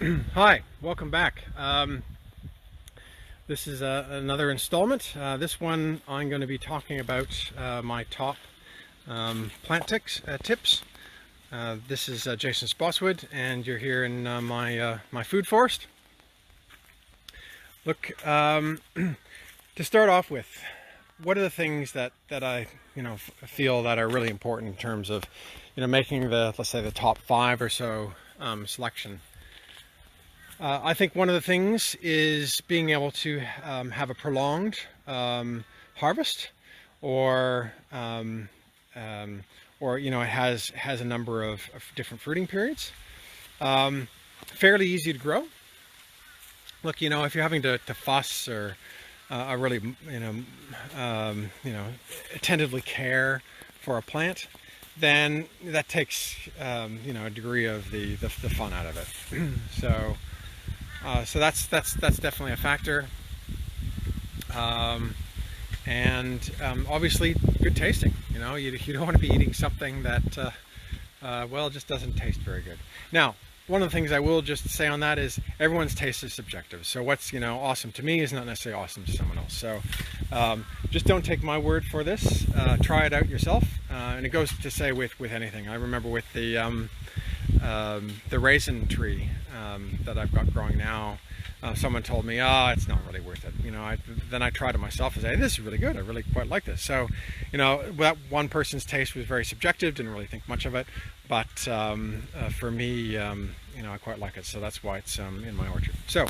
Hi, welcome back. This is another installment. This one I'm going to be talking about my top plant tips. This is Jason Spotswood, and you're here in my food forest. Look, to start off with, what are the things that I feel that are really important in terms of making let's say the top 5 or so selection. I think one of the things is being able to have a prolonged harvest, or it has a number of different fruiting periods. Fairly easy to grow. Look, if you're having to fuss or really attentively care for a plant, then that takes a degree of the fun out of it. So that's definitely a factor, and obviously good tasting. You don't want to be eating something that well, just doesn't taste very good. Now, one of the things I will just say on that is everyone's taste is subjective. So what's awesome to me is not necessarily awesome to someone else. So just don't take my word for this. Try it out yourself, and it goes to say with anything. I remember with the raisin tree that I've got growing now, someone told me, it's not really worth it. Then I tried it myself and said, this is really good. I really quite like this. So, that one person's taste was very subjective, didn't really think much of it. But for me, I quite like it. So that's why it's in my orchard. So,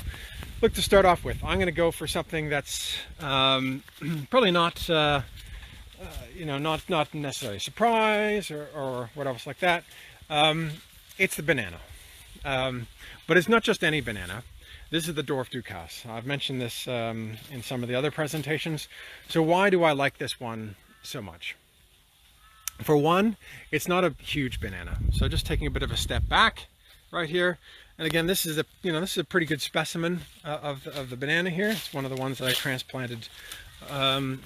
look, to start off with, I'm going to go for something that's probably not, not necessarily a surprise or what else like that. It's the banana. But it's not just any banana. This is the dwarf Ducasse. I've mentioned this in some of the other presentations. So why do I like this one so much? For one, it's not a huge banana. So just taking a bit of a step back right here. And again, this is a pretty good specimen of the banana here. It's one of the ones that I transplanted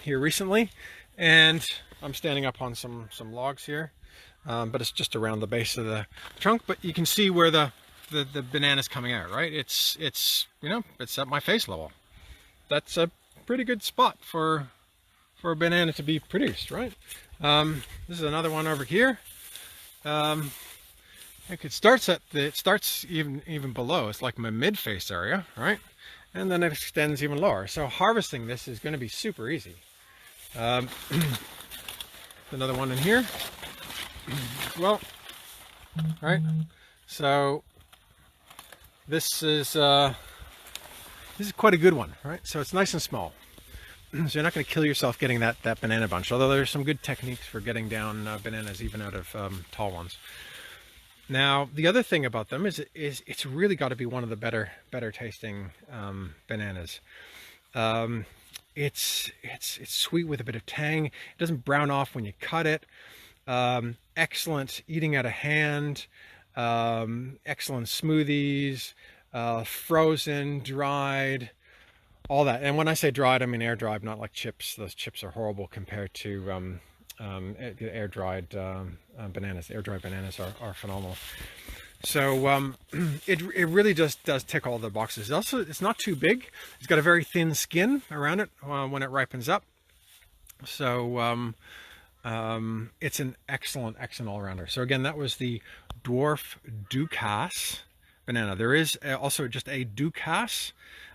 here recently. And I'm standing up on some logs here. But it's just around the base of the trunk. But you can see where the banana's coming out, right? It's at my face level. That's a pretty good spot for a banana to be produced, right? This is another one over here. It starts even below. It's like my mid-face area, right? And then it extends even lower. So harvesting this is going to be super easy. Another one in here. Well, right. So this is quite a good one, right? So it's nice and small, so you're not going to kill yourself getting that banana bunch. Although there's some good techniques for getting down bananas even out of tall ones. Now, the other thing about them is it's really got to be one of the better tasting bananas. It's sweet with a bit of tang. It doesn't brown off when you cut it. Excellent eating out of hand, excellent smoothies, frozen, dried, all that. And when I say dried, I mean air dried, not like chips. Those chips are horrible compared to air dried bananas. Air dried bananas are phenomenal. So it really just does tick all the boxes. Also, it's not too big. It's got a very thin skin around it when it ripens up. So it's an excellent all-rounder. So again, that was the dwarf Ducasse banana. There is also just a Ducasse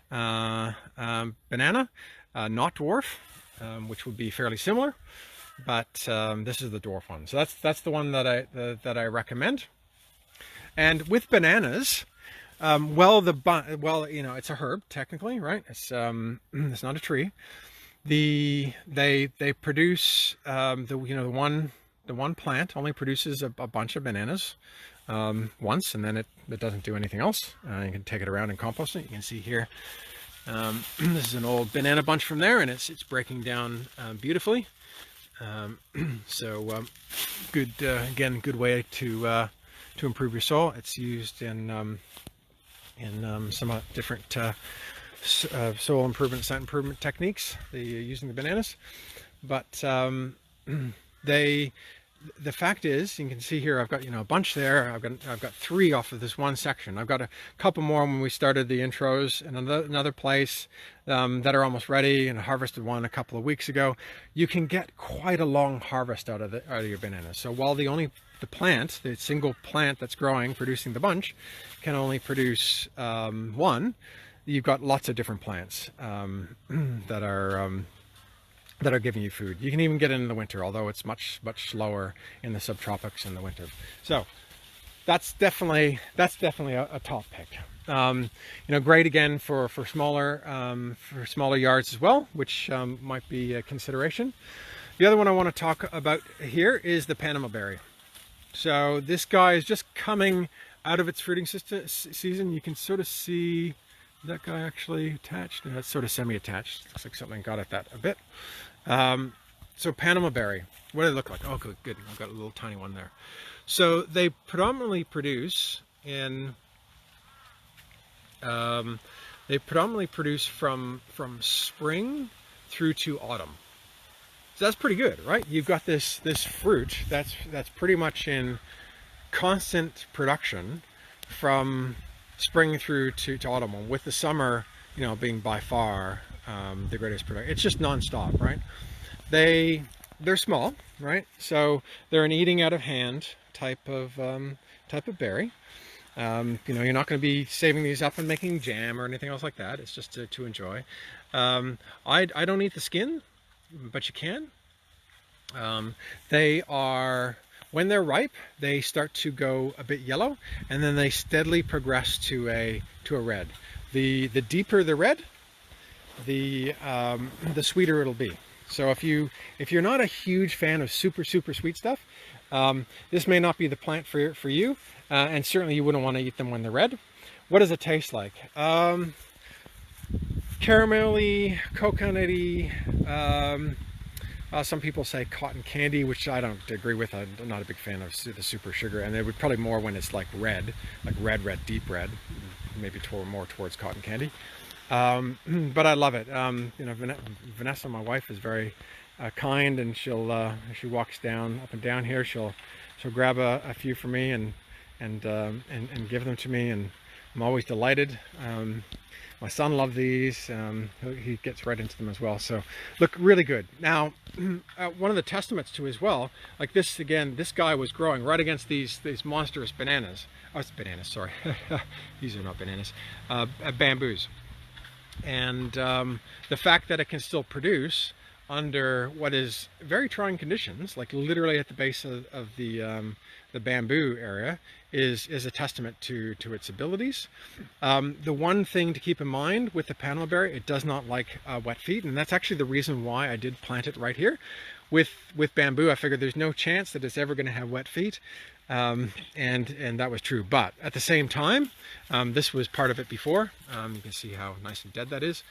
banana, not dwarf, which would be fairly similar, but this is the dwarf one. So that's the one that I recommend. And with bananas, it's a herb technically, right? It's not a tree. They produce the one plant only produces a bunch of bananas once, and then it doesn't do anything else. You can take it around and compost it. You can see here, this is an old banana bunch from there, and it's breaking down beautifully. So good, again, good way to improve your soil. It's used in some different soil improvement, site improvement techniques using the bananas, but the fact is, you can see here, I've got, a bunch there. I've got 3 off of this one section. I've got a couple more when we started the intros in another place that are almost ready, and I harvested one a couple of weeks ago. You can get quite a long harvest out of your bananas. So while the single plant that's growing, producing the bunch, can only produce 1, you've got lots of different plants that are giving you food. You can even get it in the winter, although it's much slower in the subtropics in the winter. So that's definitely a top pick. Great again for smaller yards as well, which might be a consideration. The other one I want to talk about here is the Panama Berry. So this guy is just coming out of its fruiting season. You can sort of see that guy actually attached. That's sort of semi-attached. Looks like something got at that a bit. So Panama Berry, what do they look like? Oh, good. I've got a little tiny one there. So they predominantly produce from spring through to autumn. So that's pretty good, right? You've got this fruit that's pretty much in constant production from spring through to autumn, with the summer, being by far the greatest production. It's just non-stop, right? They're small, right? So they're an eating out of hand type of berry. You're not going to be saving these up and making jam or anything else like that. It's just to enjoy. I don't eat the skin, but you can. When they're ripe, they start to go a bit yellow, and then they steadily progress to a red. The deeper the red, the sweeter it'll be. So if you're not a huge fan of super sweet stuff, this may not be the plant for you, and certainly you wouldn't want to eat them when they're red. What does it taste like? Caramelly, coconutty. Some people say cotton candy, which I don't agree with. I'm not a big fan of the super sugar, and it would probably more when it's like red, deep red, maybe more towards cotton candy. But I love it. Vanessa, my wife, is very kind, and she'll she walks up and down here. She'll grab a few for me and give them to me, and I'm always delighted. My son loved these. He gets right into them as well. So look really good. Now, one of the testaments to as well, like this again, this guy was growing right against these monstrous bananas. Oh, it's bananas, sorry. These are not bananas. Bamboos. And the fact that it can still produce under what is very trying conditions, like literally at the base of the bamboo area, is a testament to its abilities. The one thing to keep in mind with the Panama Berry, it does not like wet feet, and that's actually the reason why I did plant it right here. With bamboo, I figured there's no chance that it's ever going to have wet feet, and that was true. But at the same time, this was part of it before. You can see how nice and dead that is.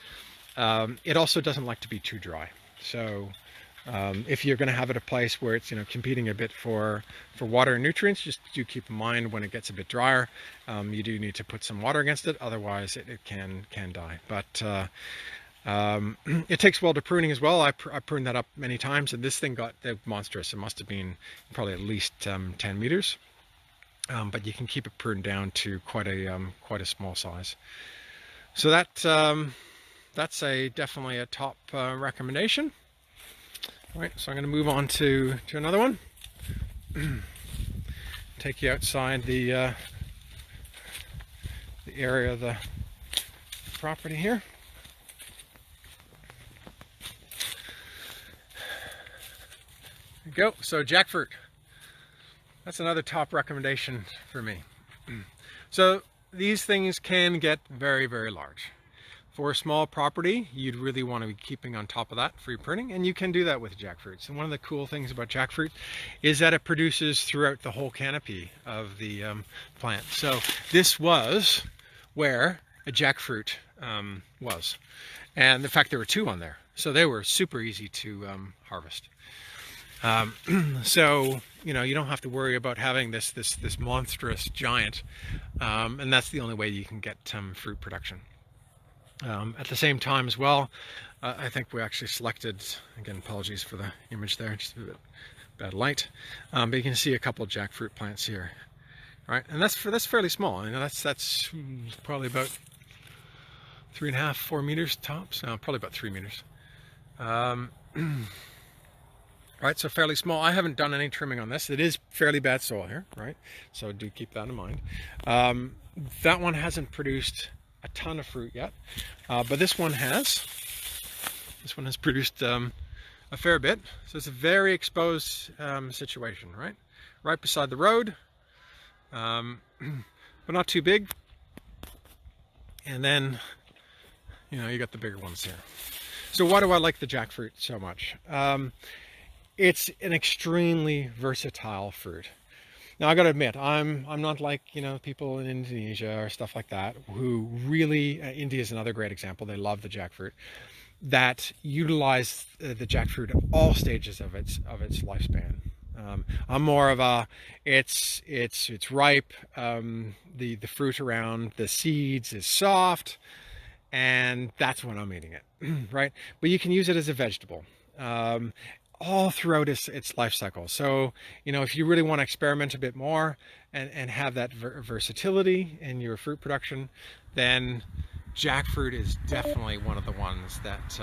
It also doesn't like to be too dry. So if you're going to have it a place where it's competing a bit for water and nutrients, just do keep in mind when it gets a bit drier, you do need to put some water against it, otherwise it can die. But it takes well to pruning as well. I pruned that up many times, and this thing got monstrous. It must have been probably at least 10 meters, but you can keep it pruned down to quite a small size. So that's definitely a top recommendation. All right, so I'm going to move on to another one. Take you outside the area of the property here. There you go. So jackfruit. That's another top recommendation for me. So these things can get very large. For a small property, you'd really want to be keeping on top of that for your pruning, and you can do that with jackfruit. So one of the cool things about jackfruit is that it produces throughout the whole canopy of the plant. So this was where a jackfruit was, and in fact there were 2 on there, so they were super easy to harvest. So you don't have to worry about having this monstrous giant, and that's the only way you can get fruit production. At the same time as well, I think we actually selected, again, apologies for the image there, just a bit bad light, but you can see a couple of jackfruit plants here. All right, and that's fairly small. That's probably about 3.5, 4 meters tops. No, probably about 3 meters. Right, so fairly small. I haven't done any trimming on this. It is fairly bad soil here, right? So do keep that in mind. That one hasn't produced a ton of fruit yet, but this one has. This one has produced a fair bit. So it's a very exposed situation, right? Right beside the road, but not too big. And then, you got the bigger ones here. So why do I like the jackfruit so much? It's an extremely versatile fruit. Now I got to admit, I'm not like people in Indonesia or stuff like that who really. India is another great example. They love the jackfruit, that utilize the jackfruit at all stages of its lifespan. I'm more of a it's ripe. The fruit around the seeds is soft, and that's when I'm eating it, right? But you can use it as a vegetable. All throughout its life cycle. So, if you really want to experiment a bit more and have that versatility in your fruit production, then jackfruit is definitely one of the ones that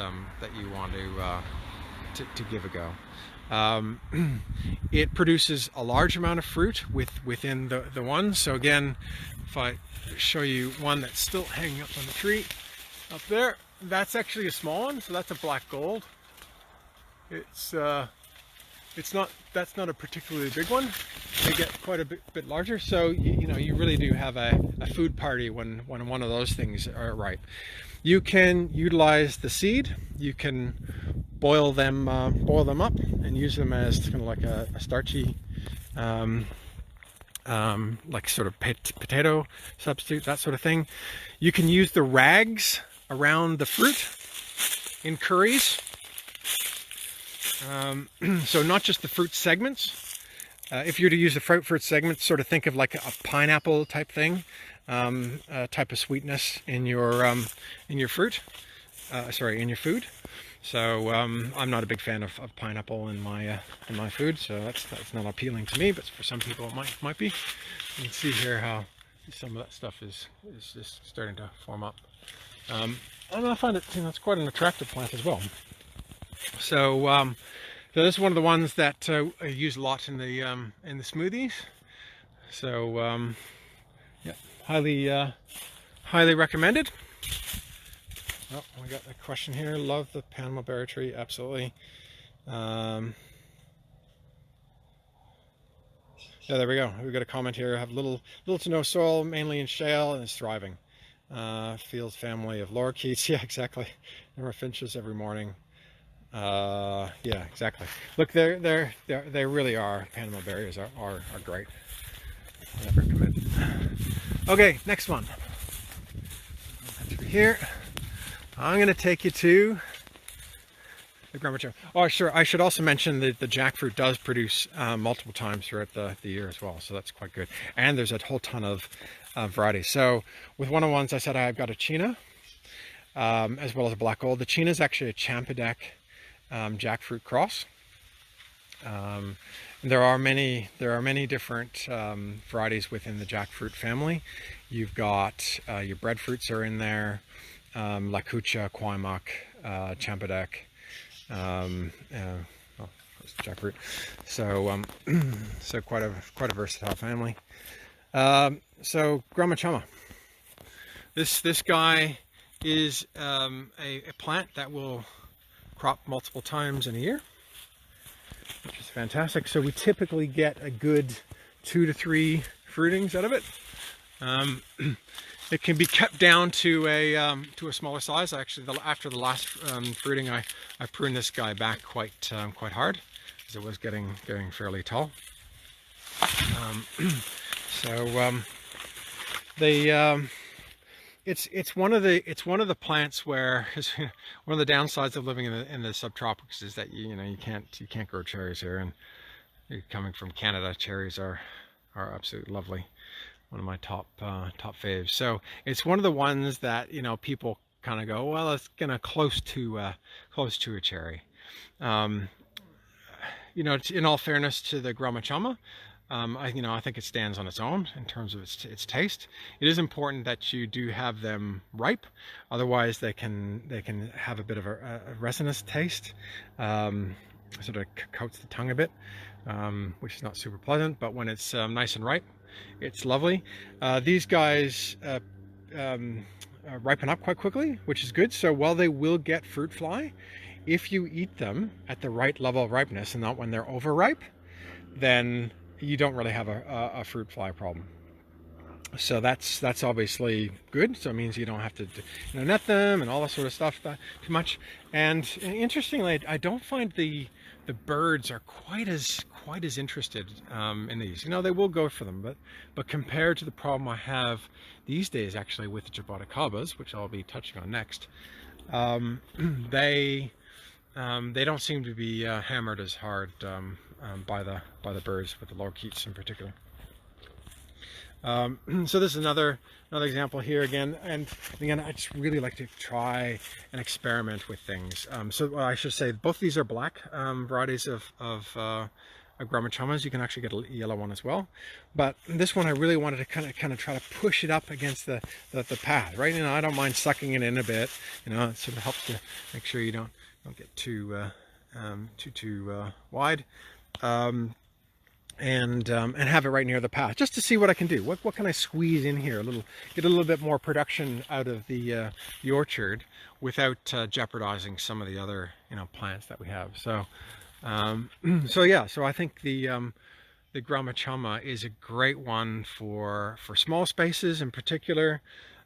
you want to give a go. It produces a large amount of fruit within the one. So again, if I show you one that's still hanging up on the tree up there, that's actually a small one. So that's a black gold. That's not a particularly big one. They get quite a bit larger. So you really do have a food party when one of those things are ripe. You can utilize the seed. You can boil them up and use them as kind of like a starchy, like sort of potato substitute, that sort of thing. You can use the rags around the fruit in curries. So not just the fruit segments. If you're to use the fruit segments, sort of think of like a pineapple type thing, type of sweetness in your fruit. In your food. So I'm not a big fan of pineapple in my food, so that's not appealing to me. But for some people, it might be. You can see here how some of that stuff is just starting to form up. And I find it it's quite an attractive plant as well. So, so this is one of the ones that I use a lot in the smoothies. So, yeah, highly recommended. Oh, we got a question here. Love the Panama Berry tree, absolutely. Yeah, there we go. We got a comment here. Have little to no soil, mainly in shale, and is thriving. Fields family of lorikeets. Yeah, exactly. Number of finches every morning. Yeah, exactly. Look, they really are. Panama berries are great. I recommend it. Okay, next one. Through here, I'm going to take you to the Gromit Roma. Oh, sure. I should also mention that the jackfruit does produce multiple times throughout the year as well, so that's quite good. And there's a whole ton of varieties. So with one of the ones I said I've got a China, as well as a black gold. The China is actually a Champadek jackfruit cross. There are many different varieties within the jackfruit family. You've got your breadfruits are in there, Lakucha, Kwaimak, Champadek, jackfruit. So so quite a versatile family. So Gromit Roma. This guy is a plant that will crop multiple times in a year, which is fantastic. So we typically get a good 2 to 3 fruitings out of it. It can be kept down to a smaller size. Actually, after the last fruiting, I pruned this guy back quite hard because it was getting fairly tall. It's one of the plants where one of the downsides of living in the subtropics is that you can't grow cherries here, and coming from Canada, cherries are absolutely lovely. One of my top faves. So it's one of the ones that people kind of go, well, it's close to a cherry. you know, in all fairness to the Gromit Roma, I think it stands on its own in terms of its taste. It is important that you do have them ripe, otherwise they can have a bit of a resinous taste, sort of coats the tongue a bit, which is not super pleasant. But when it's nice and ripe, it's lovely. These guys ripen up quite quickly, which is good. So while they will get fruit fly, if you eat them at the right level of ripeness and not when they're overripe, then you don't really have a fruit fly problem. So that's obviously good. So it means you don't have to net them and all that sort of stuff too much. And interestingly, I don't find the birds are quite as interested in these. You know, they will go for them, but compared to the problem I have these days actually with the jaboticabas, which I'll be touching on next, they don't seem to be hammered as hard by the birds, with the lorikeets in particular. So this is another example here again, and again, I just really like to try and experiment with things. So I should say both these are black varieties of Gromit Romas. You can actually get a yellow one as well, but this one I really wanted to kind of try to push it up against the path, right? You know, I don't mind sucking it in a bit. You know, it sort of helps to make sure you don't get too wide. And have it right near the path, just to see what I can do. What can I squeeze in here? Get a little bit more production out of the orchard without jeopardizing some of the other plants that we have. So so I think the Gromit Roma is a great one for small spaces in particular.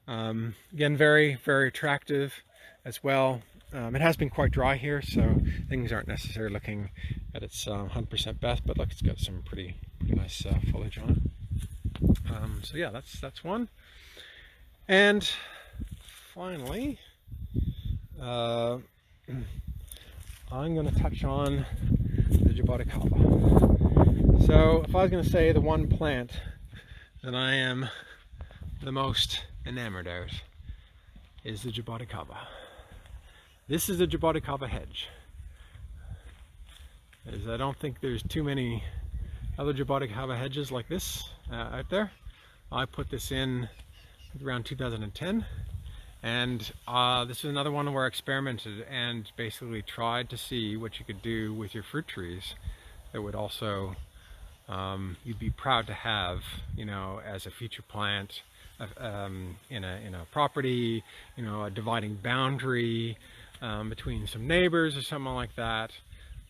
Again, very attractive as well. It has been quite dry here, so things aren't necessarily looking at its 100% best, but look, it's got some pretty nice foliage on it. So yeah, that's one. And finally, I'm going to touch on the jaboticaba. So if I was going to say the one plant that I am the most enamored of is the jaboticaba. This is a jaboticaba hedge. I don't think there's too many other jaboticaba hedges like this out there. I put this in around 2010, and this is another one where I experimented and basically tried to see what you could do with your fruit trees that would also you'd be proud to have, as a feature plant in a property, a dividing boundary between some neighbors or something like that.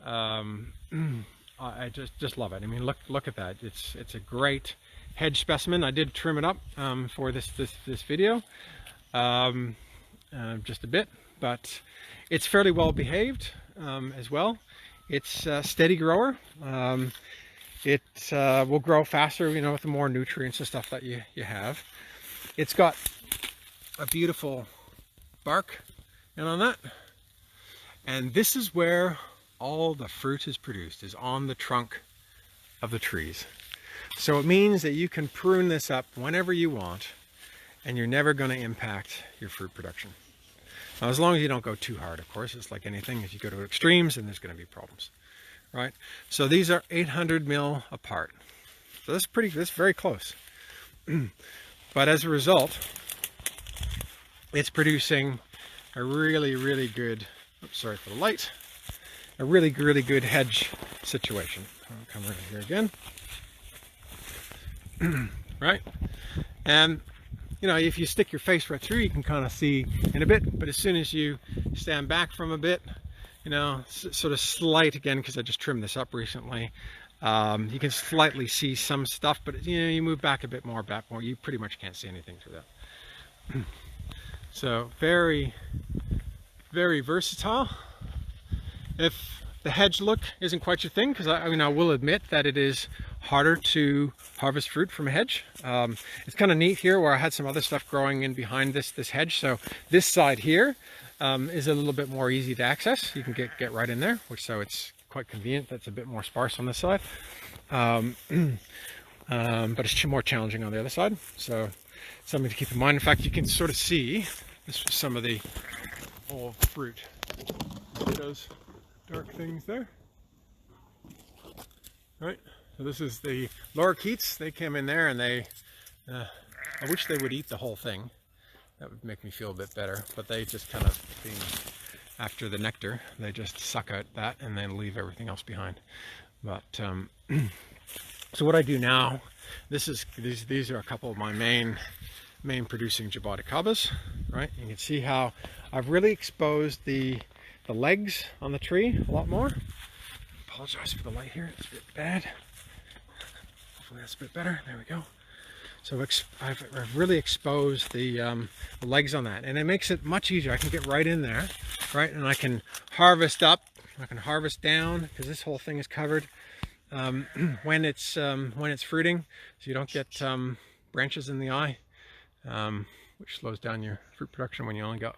I just love it. I mean, look at that. It's a great hedge specimen. I did trim it up for this video, just a bit, but it's fairly well behaved as well. It's a steady grower. It will grow faster, with the more nutrients and stuff that you have. It's got a beautiful bark on that. And this is where all the fruit is produced, is on the trunk of the trees. So it means that you can prune this up whenever you want, and you're never going to impact your fruit production. Now, as long as you don't go too hard, of course. It's like anything. If you go to extremes, then there's going to be problems, right? So these are 800 mil apart. So that's very close. But as a result, it's producing a really good, oops, sorry for the light, a really good hedge situation. I'll come over here again. Right? And if you stick your face right through, you can kind of see in a bit, but as soon as you stand back from a bit, sort of slight again, because I just trimmed this up recently, you can slightly see some stuff, but you move back a bit more, you pretty much can't see anything through that. So very versatile. If the hedge look isn't quite your thing, because I will admit that it is harder to harvest fruit from a hedge. It's kind of neat here where I had some other stuff growing in behind this hedge. So this side here is a little bit more easy to access. You can get right in there, so it's quite convenient. That's a bit more sparse on this side, but it's more challenging on the other side. So something to keep in mind. In fact, you can sort of see this was some of the old fruit. See those dark things there? Right, so this is the lorikeets. They came in there and they, I wish they would eat the whole thing. That would make me feel a bit better, but they just kind of, after the nectar, they just suck out that and then leave everything else behind. But so what I do now, these are a couple of my main producing jaboticabas, right? You can see how I've really exposed the legs on the tree a lot more. Apologize for the light here, it's a bit bad. Hopefully that's a bit better. There we go. So I've really exposed the legs on that, and it makes it much easier. I can get right in there, right, and I can harvest up, I can harvest down, because this whole thing is covered when it's fruiting, so you don't get branches in the eye, which slows down your fruit production when you only got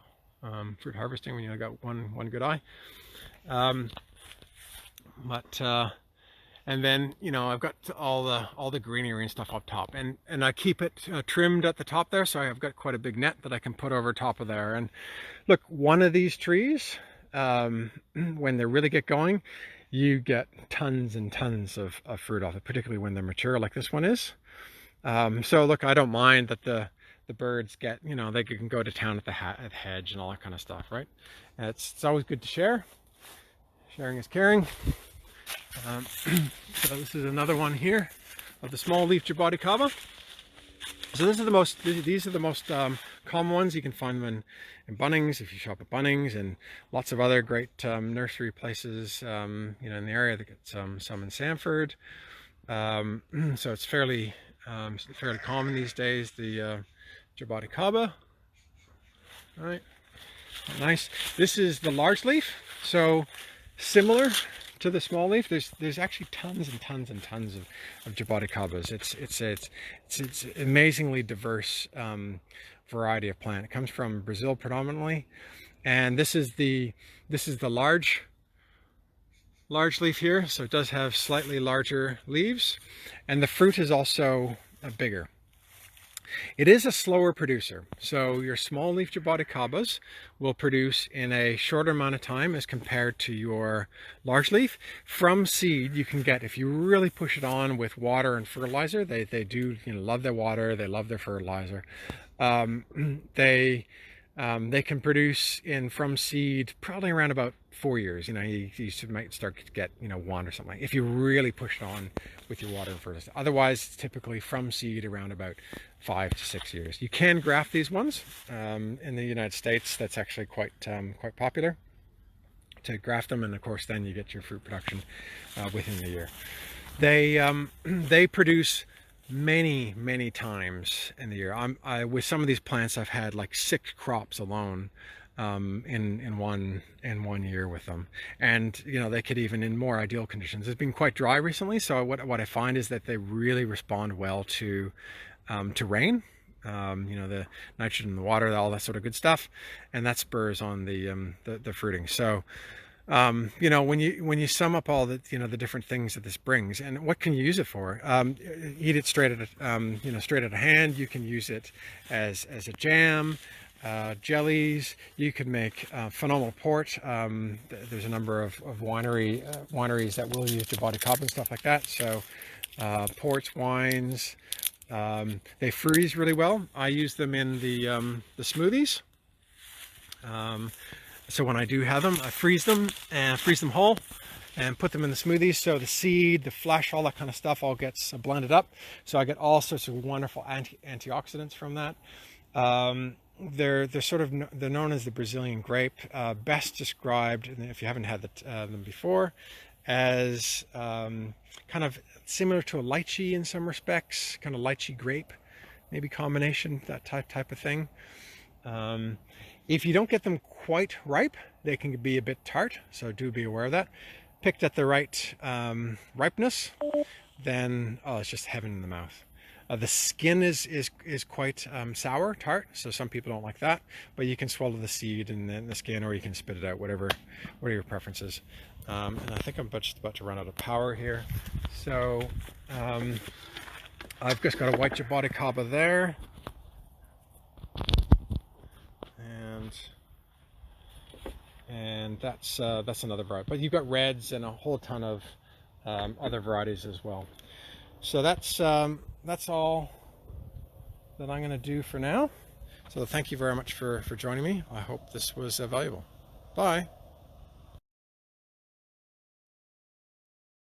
fruit harvesting when you only got one good eye. And then, you know, I've got all the greenery and stuff up top, and I keep it trimmed at the top there, so I've got quite a big net that I can put over top of there. And look, one of these trees, when they really get going, you get tons and tons of fruit off it, particularly when they're mature, like this one is. So look, I don't mind that the birds get, you know, they can go to town at the hedge and all that kind of stuff, right? And it's always good to share. Sharing is caring. So this is another one here of the small leaf jaboticaba. So these are the most common ones. You can find them in Bunnings if you shop at Bunnings, and lots of other great nursery places, you know, in the area. They get some in Samford. So it's fairly common these days. The jaboticaba, right? Nice. This is the large leaf. So similar to the small leaf, there's actually tons and tons and tons of jaboticabas. It's an amazingly diverse variety of plant. It comes from Brazil predominantly, and this is the large leaf here. So it does have slightly larger leaves, and the fruit is also bigger. It is a slower producer, so your small leaf jaboticabas will produce in a shorter amount of time as compared to your large leaf. From seed, you can get, if you really push it on with water and fertilizer, they do, you know, love their water, they love their fertilizer. They can produce from seed probably around about 4 years. You know, you might start to get, you know, one or something, if you really push it on with your water and fertilizer. Otherwise, it's typically from seed around about 5 to 6 years. You can graft these ones in the United States. That's actually quite popular to graft them, and of course then you get your fruit production within the year. They produce many times in the year. With some of these plants, I've had like 6 crops alone in one year with them, and you know, they could even, in more ideal conditions. It's been quite dry recently, so what I find is that they really respond well to rain, you know, the nitrogen in the water, all that sort of good stuff, and that spurs on the fruiting. So you know, when you sum up all the, you know, the different things that this brings, and what can you use it for? Eat it straight at you know, straight out of hand. You can use it as a jam, jellies. You can make phenomenal port. There's a number of wineries that will use jaboticaba and stuff like that. So ports, wines. They freeze really well. I use them in the smoothies. So when I do have them, I freeze them whole and put them in the smoothies. So the seed, the flesh, all that kind of stuff all gets blended up. So I get all sorts of wonderful antioxidants from that. They're known as the Brazilian grape, best described, if you haven't had them before, as kind of similar to a lychee in some respects, kind of lychee grape, maybe combination, that type of thing. If you don't get them quite ripe, they can be a bit tart, so do be aware of that. Picked at the right ripeness, then it's just heaven in the mouth. The skin is quite sour, tart, so some people don't like that, but you can swallow the seed and then the skin, or you can spit it out, whatever your preference is. And I think I'm just about to run out of power here, so I've just got a white jaboticaba there. And that's another variety. But you've got reds and a whole ton of other varieties as well. So that's all that I'm going to do for now. So thank you very much for joining me. I hope this was valuable. Bye.